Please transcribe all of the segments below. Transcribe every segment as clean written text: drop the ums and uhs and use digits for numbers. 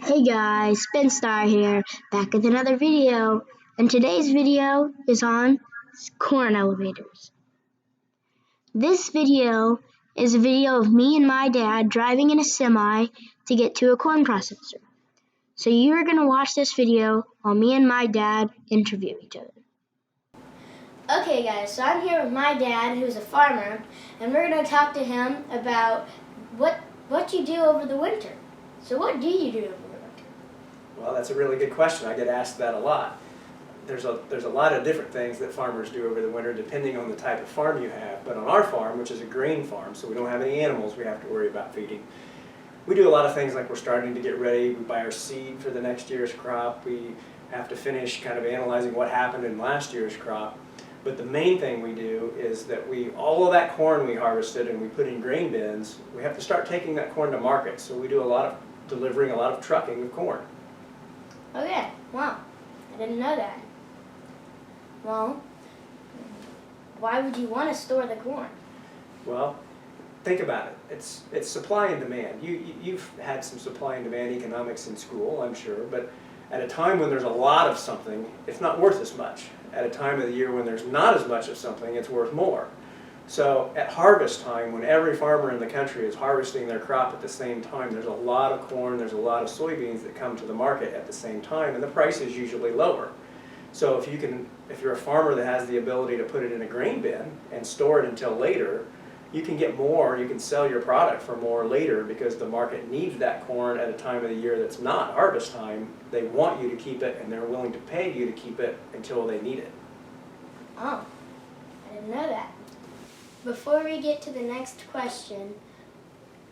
Hey guys, Spinstar here, back with another video, and today's video is on corn elevators. This video is a video of me and my dad driving in a semi to get to a corn processor. So you're going to watch this video while me and my dad interview each other. Okay guys, so I'm here with my dad who's a farmer, and we're going to talk to him about what you do over the winter. So what do you do over the winter? Well, that's a really good question. I get asked that a lot. There's a lot of different things that farmers do over the winter depending on the type of farm you have. But on our farm, which is a grain farm, so we don't have any animals we have to worry about feeding, we do a lot of things like we're starting to get ready. We buy our seed for the next year's crop. We have to finish kind of analyzing what happened in last year's crop. But the main thing we do is that all of that corn we harvested and we put in grain bins, we have to start taking that corn to market. So we do a lot of delivering, a lot of trucking of corn. Okay, wow, I didn't know that. Well, why would you want to store the corn? Well, think about it. It's supply and demand. You've had some supply and demand economics in school, I'm sure, but at a time when there's a lot of something, it's not worth as much. At a time of the year when there's not as much of something, it's worth more. So at harvest time, when every farmer in the country is harvesting their crop at the same time, there's a lot of corn, there's a lot of soybeans that come to the market at the same time, and the price is usually lower. So if you're a farmer that has the ability to put it in a grain bin and store it until later, you can get more, you can sell your product for more later because the market needs that corn at a time of the year that's not harvest time. They want you to keep it and they're willing to pay you to keep it until they need it. Oh, I didn't know that. Before we get to the next question,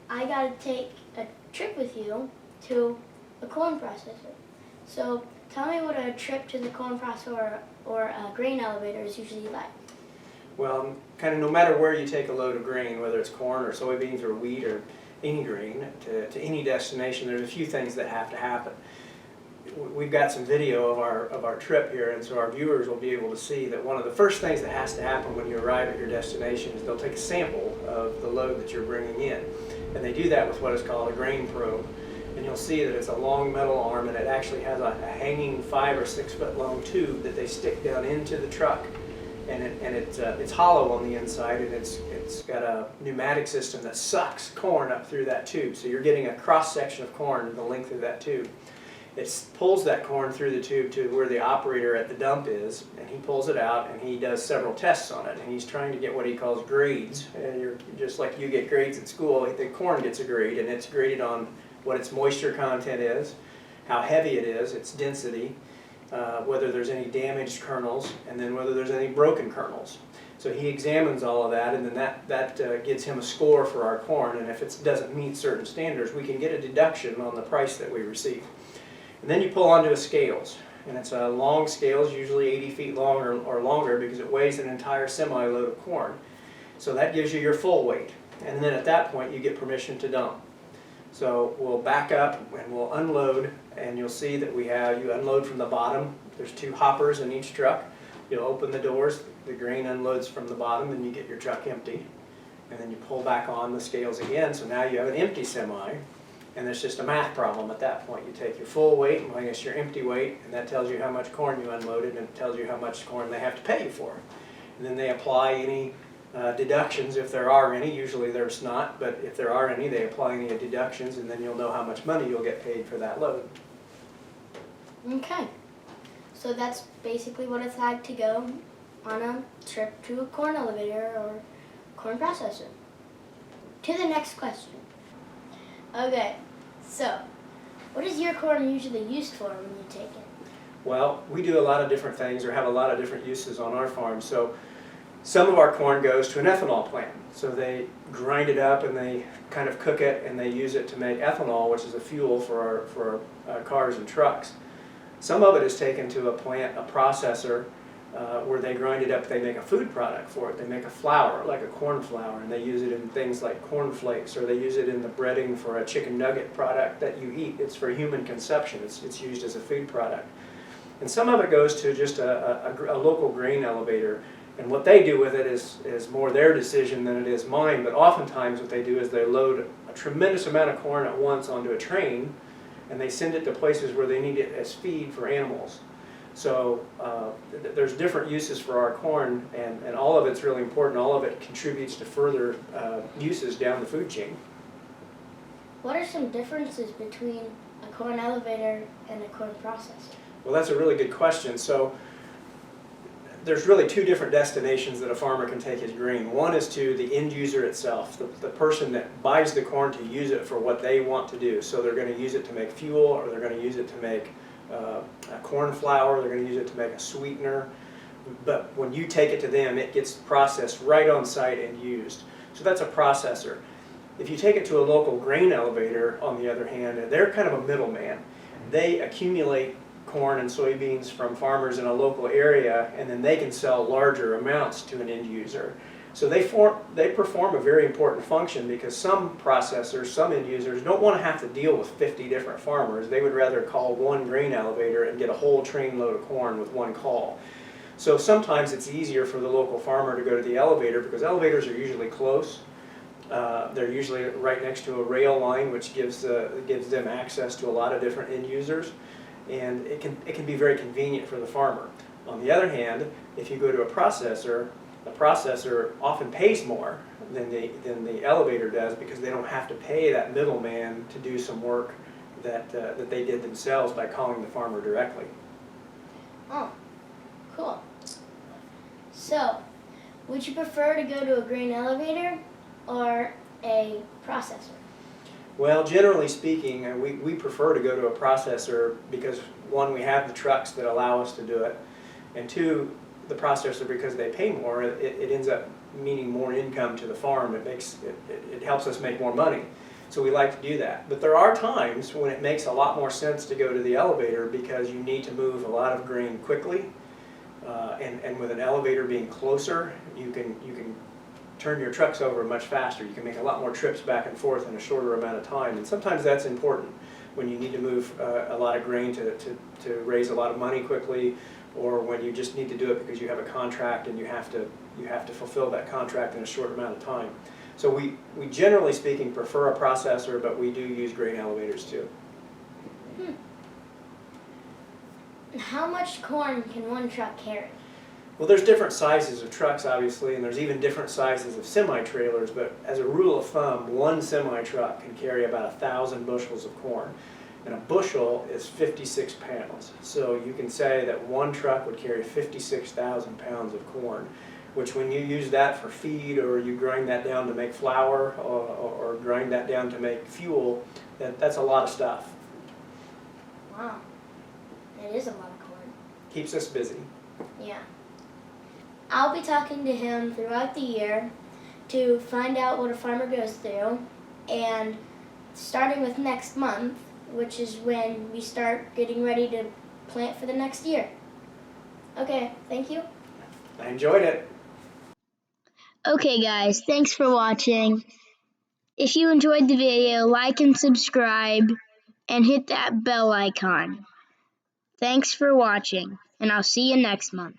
I gotta take a trip with you to a corn processor. So tell me what a trip to the corn processor or a grain elevator is usually like. Well, kind of no matter where you take a load of grain, whether it's corn or soybeans or wheat or any grain, to any destination, there's a few things that have to happen. We've got some video of our trip here, and so our viewers will be able to see that one of the first things that has to happen when you arrive at your destination is they'll take a sample of the load that you're bringing in. And they do that with what is called a grain probe. And you'll see that it's a long metal arm, and it actually has a hanging 5 or 6 foot long tube that they stick down into the truck. And it's hollow on the inside, and it's got a pneumatic system that sucks corn up through that tube. So you're getting a cross section of corn the length of that tube. It pulls that corn through the tube to where the operator at the dump is, and he pulls it out and he does several tests on it, and he's trying to get what he calls grades. And you're just like you get grades at school, the corn gets a grade, and it's graded on what its moisture content is, how heavy it is, its density, whether there's any damaged kernels, and then whether there's any broken kernels. So he examines all of that, and then that gives him a score for our corn, and if it doesn't meet certain standards, we can get a deduction on the price that we receive. And then you pull onto a scales, and it's a long scales, usually 80 feet long or longer, because it weighs an entire semi-load of corn. So that gives you your full weight, and then at that point you get permission to dump. So we'll back up and we'll unload, and you'll see that you unload from the bottom. There's 2 hoppers in each truck. You'll open the doors, the grain unloads from the bottom, and you get your truck empty. And then you pull back on the scales again, so now you have an empty semi, and there's just a math problem at that point. You take your full weight minus your empty weight, and that tells you how much corn you unloaded, and it tells you how much corn they have to pay you for. And then they apply any deductions, if there are any. Usually there's not, but if there are any, they apply any deductions, and then you'll know how much money you'll get paid for that load. Okay, so that's basically what it's like to go on a trip to a corn elevator or corn processor. To the next question. Okay, so what is your corn usually used for when you take it? Well, we do a lot of different things, or have a lot of different uses on our farm. So some of our corn goes to an ethanol plant. So they grind it up and they kind of cook it, and they use it to make ethanol, which is a fuel for our cars and trucks. Some of it is taken to a plant, a processor, where they grind it up. They make a food product for it. They make a flour, like a corn flour, and they use it in things like corn flakes, or they use it in the breading for a chicken nugget product that you eat. It's for human consumption. It's used as a food product. And some of it goes to just a local grain elevator. And what they do with it is more their decision than it is mine, but oftentimes what they do is they load a tremendous amount of corn at once onto a train, and they send it to places where they need it as feed for animals. So there's different uses for our corn, and all of it's really important. All of it contributes to further uses down the food chain. What are some differences between a corn elevator and a corn processor? Well, that's a really good question. So there's really two different destinations that a farmer can take his grain. One is to the end user itself, the person that buys the corn to use it for what they want to do. So they're going to use it to make fuel, or they're going to use it to make a corn flour, they're going to use it to make a sweetener. But when you take it to them, it gets processed right on site and used. So that's a processor. If you take it to a local grain elevator, on the other hand, they're kind of a middleman. They accumulate corn and soybeans from farmers in a local area, and then they can sell larger amounts to an end user. So they perform a very important function, because some processors, some end users don't want to have to deal with 50 different farmers. They would rather call one grain elevator and get a whole train load of corn with one call. So sometimes it's easier for the local farmer to go to the elevator, because elevators are usually close. They're usually right next to a rail line, which gives them access to a lot of different end users, and it can be very convenient for the farmer. On the other hand, if you go to a processor often pays more than the elevator does, because they don't have to pay that middleman to do some work that they did themselves by calling the farmer directly. Oh, cool. So, would you prefer to go to a grain elevator or a processor? Well, generally speaking, we prefer to go to a processor, because one, we have the trucks that allow us to do it, and two, the processor, because they pay more, it ends up meaning more income to the farm. It helps us make more money. So we like to do that. But there are times when it makes a lot more sense to go to the elevator, because you need to move a lot of grain quickly, and with an elevator being closer, you can turn your trucks over much faster. You can make a lot more trips back and forth in a shorter amount of time, and sometimes that's important when you need to move a lot of grain to raise a lot of money quickly, or when you just need to do it because you have a contract and you have to fulfill that contract in a short amount of time. So we generally speaking prefer a processor, but we do use grain elevators too. How much corn can one truck carry? Well, there's different sizes of trucks, obviously, and there's even different sizes of semi-trailers, but as a rule of thumb, one semi-truck can carry about 1,000 bushels of corn. And a bushel is 56 pounds. So you can say that one truck would carry 56,000 pounds of corn, which when you use that for feed, or you grind that down to make flour, or grind that down to make fuel, that's a lot of stuff. Wow, that is a lot of corn. Keeps us busy. Yeah. I'll be talking to him throughout the year to find out what a farmer goes through, and starting with next month, which is when we start getting ready to plant for the next year. Okay, thank you. I enjoyed it. Okay guys, thanks for watching. If you enjoyed the video, like and subscribe, and hit that bell icon. Thanks for watching, and I'll see you next month.